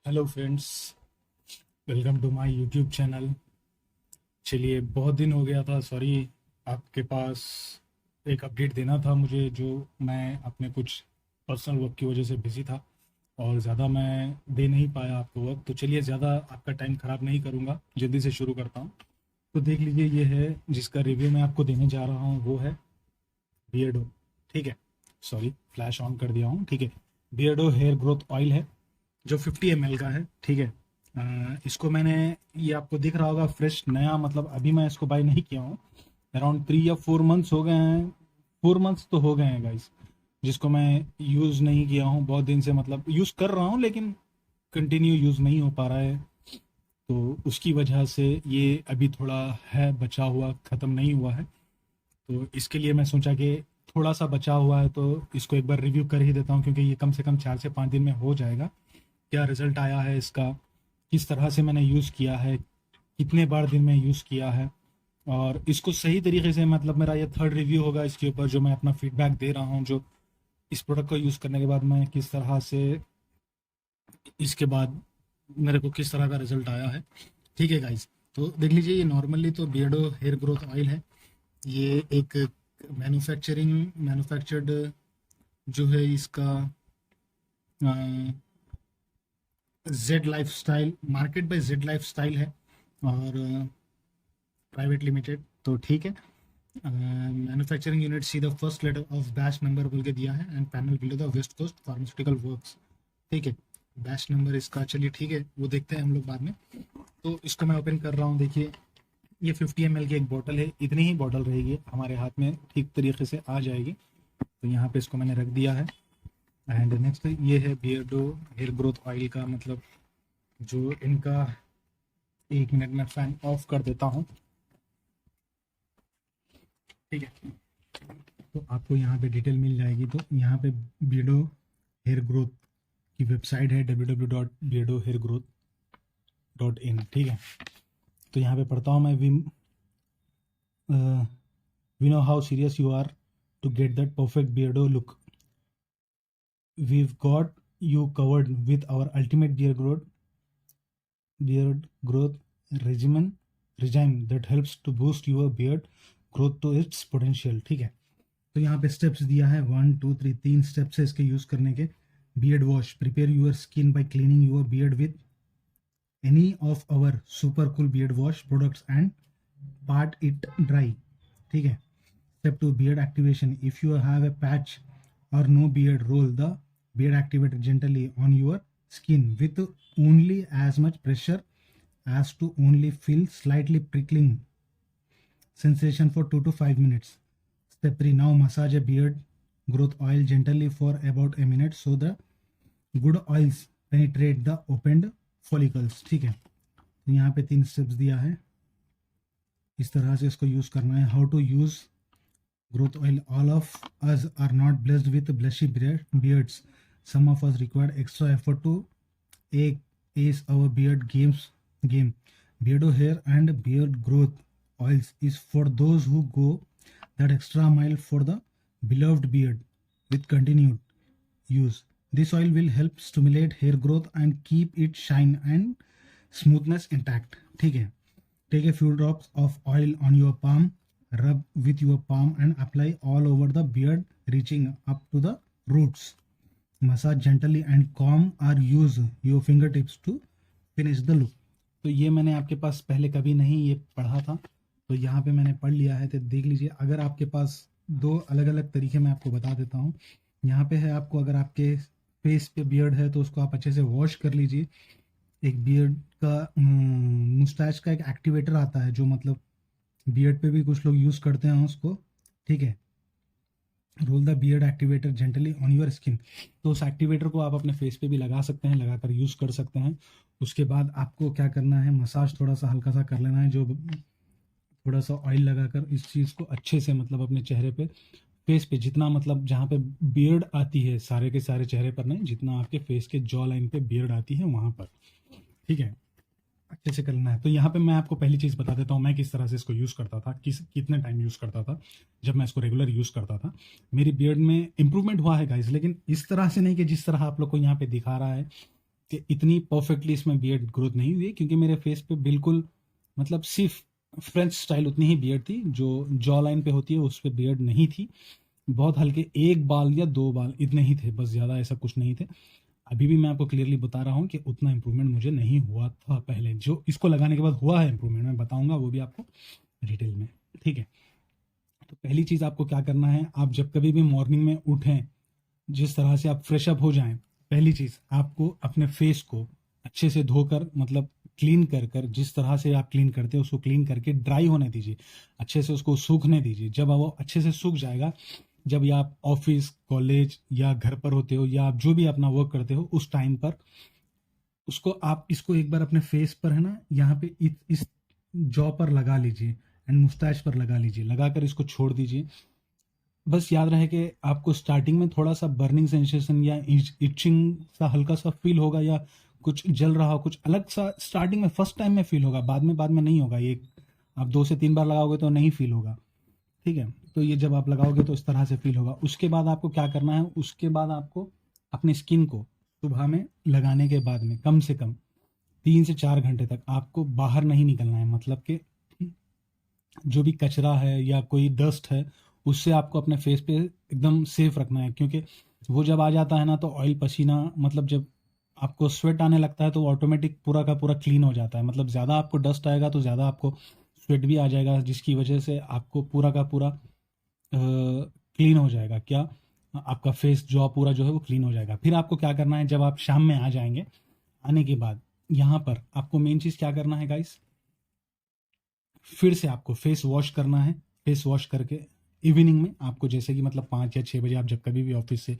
Hello friends, welcome to my YouTube channel. चलिए, बहुत दिन हो गया था। सॉरी, आपके पास एक अपडेट देना था मुझे, जो मैं अपने कुछ पर्सनल वर्क की वजह से बिज़ी था और ज़्यादा मैं दे नहीं पाया आपको वक्त। तो चलिए, ज़्यादा आपका टाइम ख़राब नहीं करूँगा, जल्दी से शुरू करता हूँ। तो देख लीजिए, ये है जिसका रिव्यू मैं आपको देने जा रहा हूँ, वो है बियर्डो। ठीक है, सॉरी, फ्लैश ऑन कर दिया हूँ। ठीक है, बियर्डो हेयर ग्रोथ ऑयल है जो 50 ml का है। ठीक है, इसको मैंने, ये आपको दिख रहा होगा फ्रेश नया, मतलब अभी मैं इसको बाय नहीं किया हूँ। अराउंड 3 या 4 मंथ्स हो गए हैं। 4 मंथ्स तो हो गए हैं गाइस, जिसको मैं यूज़ नहीं किया हूँ बहुत दिन से। मतलब यूज़ कर रहा हूँ लेकिन कंटिन्यू यूज़ नहीं हो पा रहा है। तो उसकी वजह से ये अभी थोड़ा है बचा हुआ, ख़त्म नहीं हुआ है। तो इसके लिए मैं सोचा कि थोड़ा सा बचा हुआ है तो इसको एक बार रिव्यू कर ही देता हूँ, क्योंकि ये कम से कम 4 से 5 दिन में हो जाएगा। क्या रिज़ल्ट आया है इसका, किस तरह से मैंने यूज़ किया है, कितने बार दिन में यूज़ किया है, और इसको सही तरीके से, मतलब मेरा ये थर्ड रिव्यू होगा इसके ऊपर, जो मैं अपना फीडबैक दे रहा हूँ, जो इस प्रोडक्ट को यूज़ करने के बाद मैं किस तरह से, इसके बाद मेरे को किस तरह का रिजल्ट आया है। ठीक है गाइज, तो देख लीजिए, ये नॉर्मली तो बियर्डो हेयर ग्रोथ ऑयल है। ये एक मैन्युफैक्चर्ड जो है इसका, Z Life Style, market by Z Life Style है, और प्राइवेट लिमिटेड। तो ठीक है, manufacturing unit, see the first letter of batch number बोल के दिया है, and panel below the West Coast Pharmaceutical Works. ठीक है, बैच नंबर इसका, चलिए ठीक है, वो देखते हैं हम लोग बाद में। तो इसको मैं ओपन कर रहा हूँ। देखिए, ये 50 ml की एक बॉटल है, इतनी ही बॉटल रहेगी हमारे हाथ में, ठीक तरीके से आ जाएगी। तो यहाँ पे इसको मैंने रख दिया है। एंड नेक्स्ट ये है बियर्डो हेयर ग्रोथ ऑयल का, मतलब जो इनका, 1 मिनट में फैन ऑफ कर देता हूँ। ठीक है, तो आपको यहाँ पे डिटेल मिल जाएगी। तो यहाँ पे बियर्डो हेयर ग्रोथ की वेबसाइट है www.beardohairgrowth.in। ठीक है, तो यहाँ पे पढ़ता हूँ मैं। We know how serious you are to get that perfect Beardo look. We've got you covered with our ultimate beard growth regime that helps to boost your beard growth to its potential। ठीक है, तो यहाँ पे steps दिया है, 1 2 3, 3 steps है इसके use करने के। Beard wash, prepare your skin by cleaning your beard with any of our super cool beard wash products and part it dry. ठीक है, step 2, beard activation. If you have a patch or no beard, roll the beard activator gently on your skin with only as much pressure as to only feel slightly prickling sensation for 2 to 5 minutes. Step 3, now massage a beard growth oil gently for about a minute so the good oils penetrate the opened follicles। ठीक है, तो यहाँ पे 3 steps दिया है, इस तरह से इसको यूज करना है। How to use growth oil. All of us are not blessed with blushy beards. Some of us require extra effort to ace our beard game. Beardo hair and beard growth oils is for those who go that extra mile for the beloved beard with continued use. This oil will help stimulate hair growth and keep it shine and smoothness intact। ठीक है, take a few drops of oil on your palm, rub with your palm and apply all over the beard reaching up to the roots. Massage gently and calm or use your fingertips to finish the look। तो ये मैंने आपके पास पहले कभी नहीं ये पढ़ा था, तो यहाँ पे मैंने पढ़ लिया है। तो देख लीजिए, अगर आपके पास 2 अलग अलग तरीके मैं आपको बता देता हूँ। यहाँ पे है आपको, अगर आपके फेस पे बियर्ड है तो उसको आप अच्छे से वॉश कर लीजिए। एक बियर्ड का मुस्टैच का एक एक्टिवेटर आता है, जो मतलब बियर्ड पे भी कुछ लोग यूज़ करते हैं उसको। ठीक है, roll the beard activator gently on your skin. तो उस एक्टिवेटर को आप अपने फेस पे भी लगा सकते हैं, लगाकर यूज़ कर सकते हैं। उसके बाद आपको क्या करना है, मसाज थोड़ा सा हल्का सा कर लेना है, जो थोड़ा सा ऑयल लगाकर इस चीज़ को अच्छे से, मतलब अपने चेहरे पे, फेस पे जितना, मतलब जहाँ पे बियर्ड आती है, सारे के सारे चेहरे पर नहीं, जितना आपके फेस के जॉ लाइन पे बियर्ड आती है वहाँ पर। ठीक है, अच्छे से करना है। तो यहाँ पे मैं आपको पहली चीज़ बता देता हूँ, मैं किस तरह से इसको यूज़ करता था, कितने टाइम यूज़ करता था। जब मैं इसको रेगुलर यूज़ करता था, मेरी बियर्ड में इंप्रूवमेंट हुआ है गाइस, लेकिन इस तरह से नहीं कि जिस तरह आप लोग को यहाँ पे दिखा रहा है। कि इतनी परफेक्टली इसमें बियर्ड ग्रोथ नहीं हुई, क्योंकि मेरे फेस पे बिल्कुल मतलब सिर्फ फ्रेंच स्टाइल उतनी ही बियर्ड थी जो जॉ लाइन पे होती है, उस पर बियर्ड नहीं थी। बहुत हल्के 1 बाल या 2 बाल इतने ही थे, बस ज़्यादा ऐसा कुछ नहीं थे। अभी भी मैं आपको क्लियरली बता रहा हूँ कि उतना इंप्रूवमेंट मुझे नहीं हुआ था पहले, जो इसको लगाने के बाद हुआ है इंप्रूवमेंट, मैं बताऊंगा वो भी आपको डिटेल में, ठीक है। तो पहली चीज़ आपको क्या करना है, आप जब कभी भी मॉर्निंग में उठें, जिस तरह से आप फ्रेश अप हो जाएं, पहली चीज़ आपको अपने फेस को अच्छे से धोकर, मतलब क्लीन कर कर, जिस तरह से आप क्लीन करते हो उसको क्लीन करके ड्राई होने दीजिए, अच्छे से उसको सूखने दीजिए। जब वो अच्छे से सूख जाएगा, जब या आप ऑफिस कॉलेज या घर पर होते हो या आप जो भी अपना वर्क करते हो उस टाइम पर उसको आप इसको एक बार अपने फेस पर है ना, यहाँ पे इस जॉ पर लगा लीजिए एंड मुस्टैच पर लगा लीजिए, लगाकर इसको छोड़ दीजिए। बस याद रहे कि आपको स्टार्टिंग में थोड़ा सा बर्निंग सेंसेशन या इचिंग सा हल्का सा फील होगा, या कुछ जल रहा हो, कुछ अलग सा स्टार्टिंग में फर्स्ट टाइम में फील होगा, बाद में नहीं होगा। ये आप 2 से 3 बार लगाओगे तो नहीं फील होगा, ठीक है। तो ये जब आप लगाओगे तो इस तरह से फील होगा। उसके बाद आपको क्या करना है, उसके बाद आपको अपनी स्किन को सुबह में लगाने के बाद में कम से कम 3 से 4 घंटे तक आपको बाहर नहीं निकलना है, मतलब कि जो भी कचरा है या कोई डस्ट है उससे आपको अपने फेस पे एकदम सेफ रखना है, क्योंकि वो जब आ जाता है ना तो ऑयल पसीना, मतलब जब आपको स्वेट आने लगता है तो ऑटोमेटिक पूरा का पूरा क्लीन हो जाता है। मतलब ज़्यादा आपको डस्ट आएगा तो ज़्यादा आपको स्वेट भी आ जाएगा, जिसकी वजह से आपको पूरा का पूरा क्लीन हो जाएगा। क्या, आपका फेस जॉ पूरा जो है वो क्लीन हो जाएगा। फिर आपको क्या करना है, जब आप शाम में आ जाएंगे, आने के बाद यहाँ पर आपको मेन चीज़ क्या करना है गाइस, फिर से आपको फेस वॉश करना है। फेस वॉश करके इवनिंग में आपको, जैसे कि मतलब 5 या 6 बजे आप जब कभी भी ऑफिस से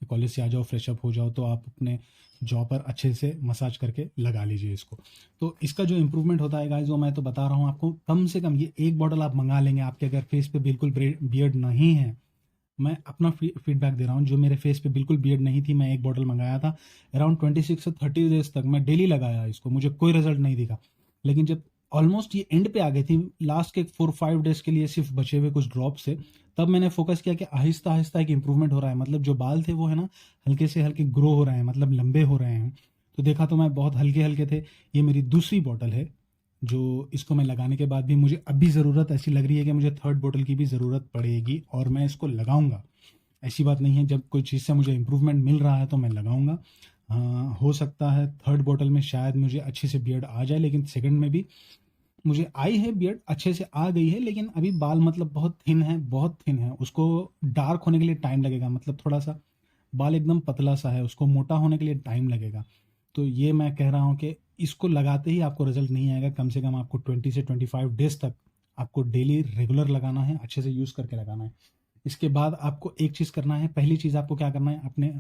कॉलेज से आ जाओ, फ्रेश अप हो जाओ, तो आप अपने जॉ पर अच्छे से मसाज करके लगा लीजिए इसको। तो इसका जो इंप्रूवमेंट होता है गाइस, वो मैं तो बता रहा हूँ आपको, कम से कम ये 1 बॉटल आप मंगा लेंगे। आपके अगर फेस पे बिल्कुल बियर्ड नहीं है, मैं अपना फीडबैक दे रहा हूँ, जो मेरे फेस पे बिल्कुल बियर्ड नहीं थी, मैं 1 बॉटल मंगाया था। अराउंड 26 से 30 डेज तक मैं डेली लगाया इसको, मुझे कोई रिजल्ट नहीं दिखा। लेकिन जब ऑलमोस्ट ये एंड पे आ गई थी, लास्ट के 4-5 डेज के लिए सिर्फ बचे हुए कुछ ड्रॉप से, तब मैंने फोकस किया कि आहिस्ता आहिस्ता एक इंप्रूवमेंट हो रहा है। मतलब जो बाल थे वो है ना हल्के से हल्के ग्रो हो रहे हैं, मतलब लंबे हो रहे हैं। तो देखा तो मैं बहुत हल्के हल्के थे। ये मेरी दूसरी बॉटल है, जो इसको मैं लगाने के बाद भी मुझे अभी ज़रूरत ऐसी लग रही है कि मुझे थर्ड बॉटल की भी ज़रूरत पड़ेगी, और मैं इसको लगाऊंगा। ऐसी बात नहीं है, जब कोई चीज़ से मुझे इम्प्रूवमेंट मिल रहा है तो मैं लगाऊंगा। हो सकता है थर्ड बॉटल में शायद मुझे अच्छे से बियर्ड आ जाए, लेकिन सेकंड में भी मुझे आई है, बियर्ड अच्छे से आ गई है, लेकिन अभी बाल मतलब बहुत थिन है, बहुत थिन है। उसको डार्क होने के लिए टाइम लगेगा, मतलब थोड़ा सा बाल एकदम पतला सा है, उसको मोटा होने के लिए टाइम लगेगा। तो ये मैं कह रहा हूँ कि इसको लगाते ही आपको रिजल्ट नहीं आएगा, कम से कम आपको 20 से 25 डेज तक आपको डेली रेगुलर लगाना है, अच्छे से यूज़ करके लगाना है। इसके बाद आपको एक चीज़ करना है, पहली चीज़ आपको क्या करना है, अपने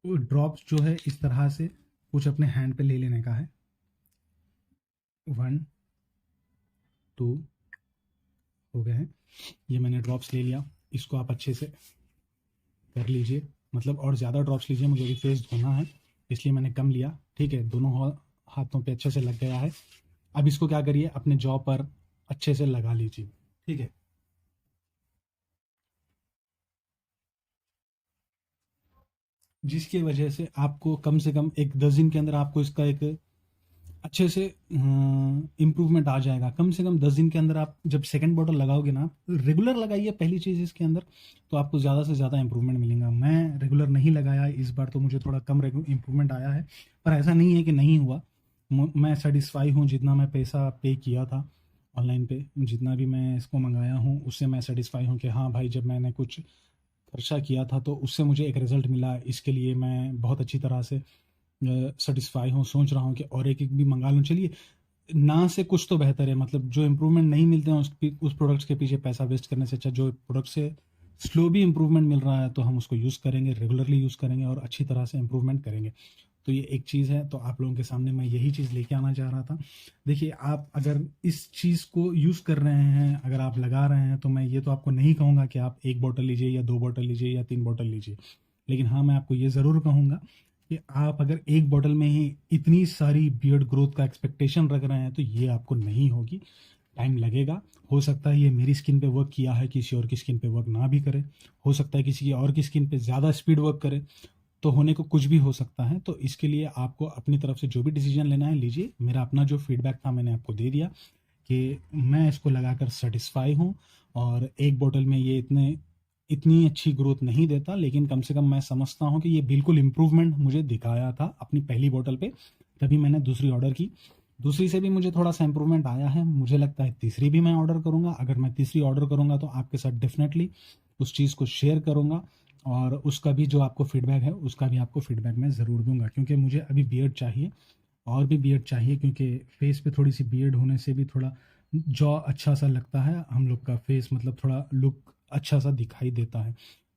ड्रॉप्स जो है इस तरह से कुछ अपने हैंड पे ले लेने का है। 1 2 हो गए हैं, ये मैंने ड्रॉप्स ले लिया। इसको आप अच्छे से कर लीजिए, मतलब और ज़्यादा ड्रॉप्स लीजिए, मुझे अभी फेस धोना है इसलिए मैंने कम लिया, ठीक है। दोनों हाथों पे अच्छे से लग गया है। अब इसको क्या करिए, अपने जॉ पर अच्छे से लगा लीजिए, ठीक है। जिसकी वजह से आपको कम से कम एक 10 दिन के अंदर आपको इसका एक अच्छे से इम्प्रूवमेंट आ जाएगा। कम से कम 10 दिन के अंदर आप जब सेकंड बॉटल लगाओगे ना, रेगुलर लगाइए पहली चीज़ इसके अंदर, तो आपको ज़्यादा से ज़्यादा इंप्रूवमेंट मिलेगा। मैं रेगुलर नहीं लगाया इस बार, तो मुझे थोड़ा कम इंप्रूवमेंट आया है, पर ऐसा नहीं है कि नहीं हुआ। मैं सेटिस्फाई हूँ, जितना मैं पैसा पे किया था ऑनलाइन पे, जितना भी मैं इसको मंगाया हूँ उससे मैं सेटिस्फाई हूँ कि हाँ भाई, जब मैंने कुछ खर्चा किया था तो उससे मुझे एक रिजल्ट मिला। इसके लिए मैं बहुत अच्छी तरह से सेटिस्फाई हूँ, सोच रहा हूँ कि और एक एक भी मंगा लूँ। चलिए, ना से कुछ तो बेहतर है, मतलब जो इम्प्रूवमेंट नहीं मिलते हैं उस प्रोडक्ट्स के पीछे पैसा वेस्ट करने से अच्छा जो प्रोडक्ट से स्लो भी इम्प्रूवमेंट मिल रहा है तो हम उसको यूज़ करेंगे, रेगुलरली यूज़ करेंगे और अच्छी तरह से इम्प्रूवमेंट करेंगे। तो ये एक चीज़ है, तो आप लोगों के सामने मैं यही चीज़ लेके आना चाह रहा था। देखिए, आप अगर इस चीज़ को यूज़ कर रहे हैं, अगर आप लगा रहे हैं, तो मैं ये तो आपको नहीं कहूँगा कि आप 1 बॉटल लीजिए या 2 बॉटल लीजिए या 3 बॉटल लीजिए। लेकिन हाँ, मैं आपको ये ज़रूर कहूँगा कि आप अगर 1 बॉटल में ही इतनी सारी बियर्ड ग्रोथ का एक्सपेक्टेशन रख रहे हैं तो ये आपको नहीं होगी, टाइम लगेगा। हो सकता है ये मेरी स्किन पे वर्क किया है, किसी और की स्किन पे वर्क ना भी करे, हो सकता है किसी की और की स्किन पे ज़्यादा स्पीड वर्क करे, तो होने को कुछ भी हो सकता है। तो इसके लिए आपको अपनी तरफ से जो भी डिसीजन लेना है लीजिए। मेरा अपना जो फीडबैक था मैंने आपको दे दिया कि मैं इसको लगाकर सेटिस्फाई हूँ, और एक बोतल में ये इतनी अच्छी ग्रोथ नहीं देता, लेकिन कम से कम मैं समझता हूँ कि ये बिल्कुल इम्प्रूवमेंट मुझे दिखाया था अपनी पहली बोतल पे, तभी मैंने दूसरी ऑर्डर की। दूसरी से भी मुझे थोड़ा सा इम्प्रूवमेंट आया है, मुझे लगता है तीसरी भी मैं ऑर्डर करूँगा। अगर मैं तीसरी ऑर्डर करूँगा तो आपके साथ डेफिनेटली उस चीज़ को शेयर करूँगा, और उसका भी जो आपको फीडबैक है उसका भी आपको फीडबैक मैं ज़रूर दूंगा, क्योंकि मुझे अभी बियर्ड चाहिए, और भी बियर्ड चाहिए, क्योंकि फेस पे थोड़ी सी बियर्ड होने से भी थोड़ा जॉ अच्छा सा लगता है, हम लोग का फेस मतलब थोड़ा लुक अच्छा सा दिखाई देता है।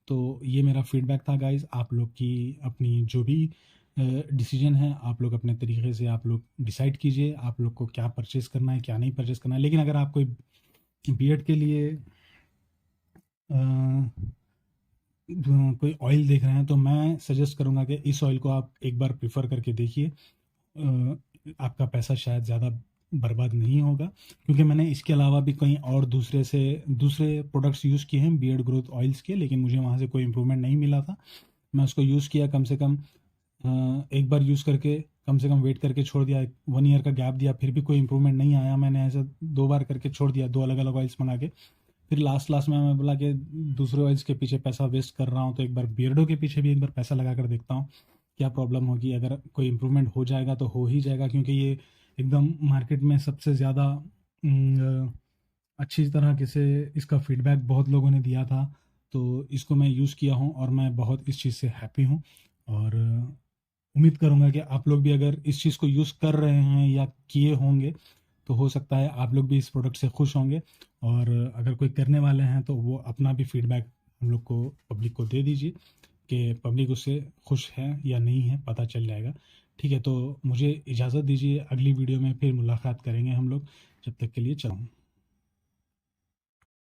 तो ये मेरा फीडबैक था गाइज। आप लोग की अपनी जो भी डिसीजन है, आप लोग अपने तरीके से आप लोग डिसाइड कीजिए आप लोग को क्या परचेज़ करना है क्या नहीं परचेज़ करना है। लेकिन अगर आप कोई बियर्ड के लिए कोई ऑयल देख रहे हैं तो मैं सजेस्ट करूंगा कि इस ऑयल को आप एक बार प्रिफर करके देखिए। आपका पैसा शायद ज़्यादा बर्बाद नहीं होगा, क्योंकि मैंने इसके अलावा भी कहीं और दूसरे प्रोडक्ट्स यूज़ किए हैं बियर्ड ग्रोथ ऑयल्स के, लेकिन मुझे वहाँ से कोई इम्प्रूवमेंट नहीं मिला था। मैं उसको यूज़ किया, कम से कम एक बार यूज़ करके कम से कम वेट करके छोड़ दिया, 1 ईयर का गैप दिया, फिर भी कोई इम्प्रूवमेंट नहीं आया। मैंने ऐसा 2 बार करके छोड़ दिया, 2 अलग अलग ऑयल्स बना के। फिर लास्ट लास्ट में मैं बोला कि दूसरे ऑयल्स के पीछे पैसा वेस्ट कर रहा हूँ, तो एक बार बियर्डो के पीछे भी एक बार पैसा लगा कर देखता हूँ क्या प्रॉब्लम होगी। अगर कोई इम्प्रूवमेंट हो जाएगा तो हो ही जाएगा, क्योंकि ये एकदम मार्केट में सबसे ज़्यादा अच्छी तरह से इसका फीडबैक बहुत लोगों ने दिया था। तो इसको मैं यूज़ किया हूँ और मैं बहुत इस चीज़ से हैप्पी हूँ, और उम्मीद करूँगा कि आप लोग भी अगर इस चीज़ को यूज़ कर रहे हैं या किए होंगे तो हो सकता है आप लोग भी इस प्रोडक्ट से खुश होंगे। और अगर कोई करने वाले हैं तो वो अपना भी फीडबैक हम लोग को पब्लिक को दे दीजिए कि पब्लिक उससे खुश है या नहीं है, पता चल जाएगा। ठीक है, तो मुझे इजाज़त दीजिए, अगली वीडियो में फिर मुलाकात करेंगे हम लोग। जब तक के लिए चलो।